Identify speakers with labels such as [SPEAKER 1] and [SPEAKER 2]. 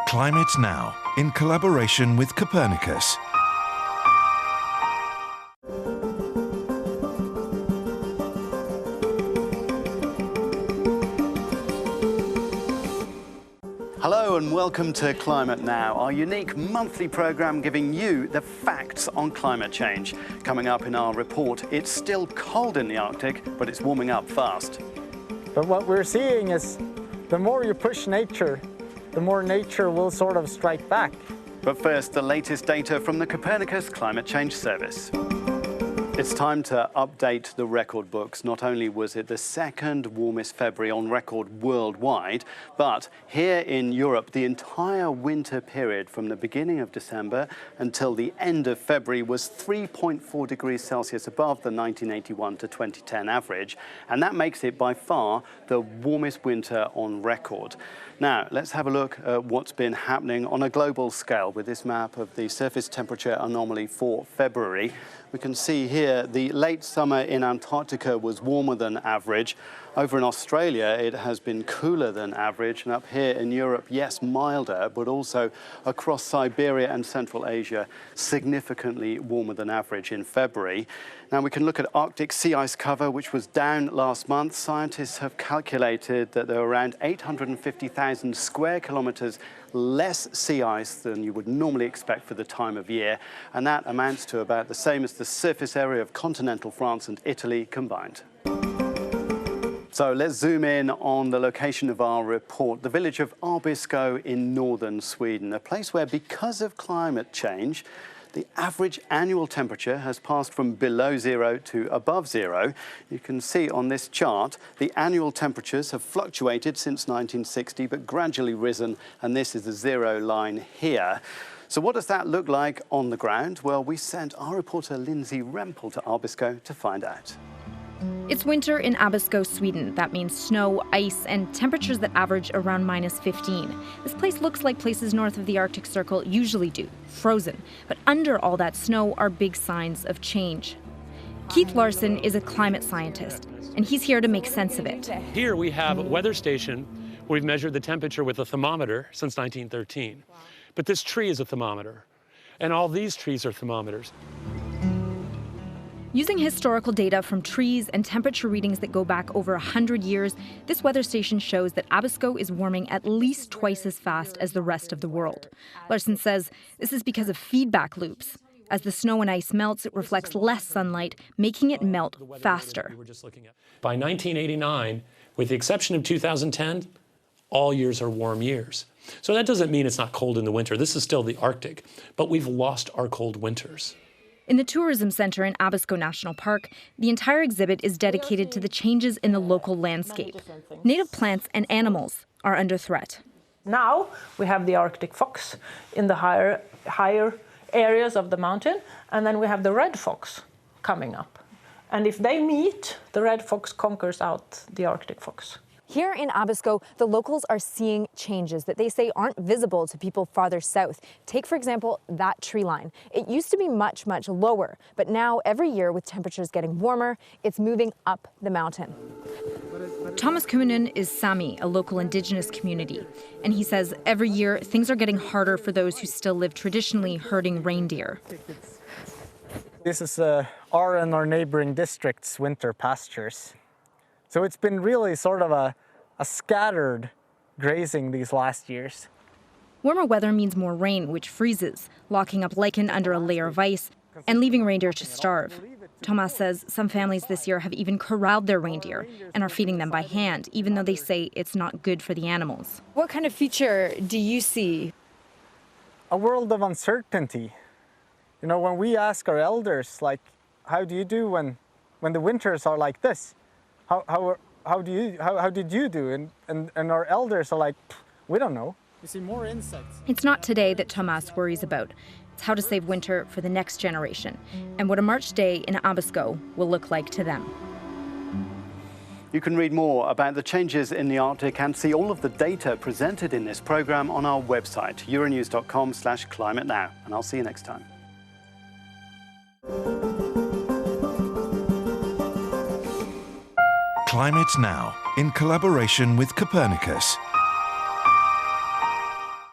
[SPEAKER 1] Climate Now, in collaboration with Copernicus.
[SPEAKER 2] Hello and welcome to Climate Now, our unique monthly programme giving you the facts on climate change. Coming up in our report, it's still cold in the Arctic, but it's warming up fast.
[SPEAKER 3] But what we're seeing is the more you push nature, the more nature will sort of strike back.
[SPEAKER 2] But first, the latest data from the Copernicus Climate Change Service. It's time to update the record books. Not only was it the second warmest February on record worldwide, but here in Europe, the entire winter period from the beginning of December until the end of February was 3.4 degrees Celsius above the 1981 to 2010 average. And that makes it by far the warmest winter on record. Now, let's have a look at what's been happening on a global scale with this map of the surface temperature anomaly for February. We can see here the late summer in Antarctica was warmer than average. Over in Australia, it has been cooler than average. And up here in Europe, yes, milder, but also across Siberia and Central Asia, significantly warmer than average in February. Now, we can look at Arctic sea ice cover, which was down last month. Scientists have calculated that there are around 850,000 square kilometres less sea ice than you would normally expect for the time of year. And that amounts to about the same as the surface area of continental France and Italy combined. So let's zoom in on the location of our report, the village of Abisko in northern Sweden, a place where, because of climate change, the average annual temperature has passed from below zero to above zero. You can see on this chart, the annual temperatures have fluctuated since 1960, but gradually risen, and this is the zero line here. So what does that look like on the ground? Well, we sent our reporter Lindsay Rempel to Abisko to find out.
[SPEAKER 4] It's winter in Abisko, Sweden. That means snow, ice, and temperatures that average around -15. This place looks like places north of the Arctic Circle usually do, frozen. But under all that snow are big signs of change. Keith Larson is a climate scientist, and he's here to make sense of it.
[SPEAKER 5] Here we have a weather station where we've measured the temperature with a thermometer since 1913. But this tree is a thermometer, and all these trees are thermometers.
[SPEAKER 4] Using historical data from trees and temperature readings that go back over 100 years, this weather station shows that Abisko is warming at least twice as fast as the rest of the world. Larson says this is because of feedback loops. As the snow and ice melts, it reflects less sunlight, making it melt faster.
[SPEAKER 5] By 1989, with the exception of 2010, all years are warm years. So that doesn't mean it's not cold in the winter. This is still the Arctic, but we've lost our cold winters.
[SPEAKER 4] In the tourism center in Abisko National Park, the entire exhibit is dedicated to the changes in the local landscape. Native plants and animals are under threat.
[SPEAKER 6] Now we have the Arctic fox in the higher areas of the mountain, and then we have the red fox coming up. And if they meet, the red fox conquers out the Arctic fox.
[SPEAKER 7] Here in Abisko, the locals are seeing changes that they say aren't visible to people farther south. Take, for example, that tree line. It used to be much, much lower, but now every year with temperatures getting warmer, it's moving up the mountain.
[SPEAKER 4] Thomas Kuminen is Sami, a local indigenous community, and he says every year things are getting harder for those who still live traditionally herding reindeer.
[SPEAKER 3] This is our and our neighboring district's winter pastures. So it's been really sort of a scattered grazing these last years.
[SPEAKER 4] Warmer weather means more rain, which freezes, locking up lichen under a layer of ice and leaving reindeer to starve. Thomas says some families this year have even corralled their reindeer and are feeding them by hand, even though they say it's not good for the animals.
[SPEAKER 7] What kind of future do you see?
[SPEAKER 3] A world of uncertainty. You know, when we ask our elders, like, how do you do when the winters are like this? How did you do? And our elders are like, we don't know. You see more insects.
[SPEAKER 4] It's not today that Thomas worries about. It's how to save winter for the next generation and what a March day in Abisko will look like to them.
[SPEAKER 2] You can read more about the changes in the Arctic and see all of the data presented in this programme on our website, euronews.com/climatenow. And I'll see you next time.
[SPEAKER 1] Climate Now, in collaboration with Copernicus.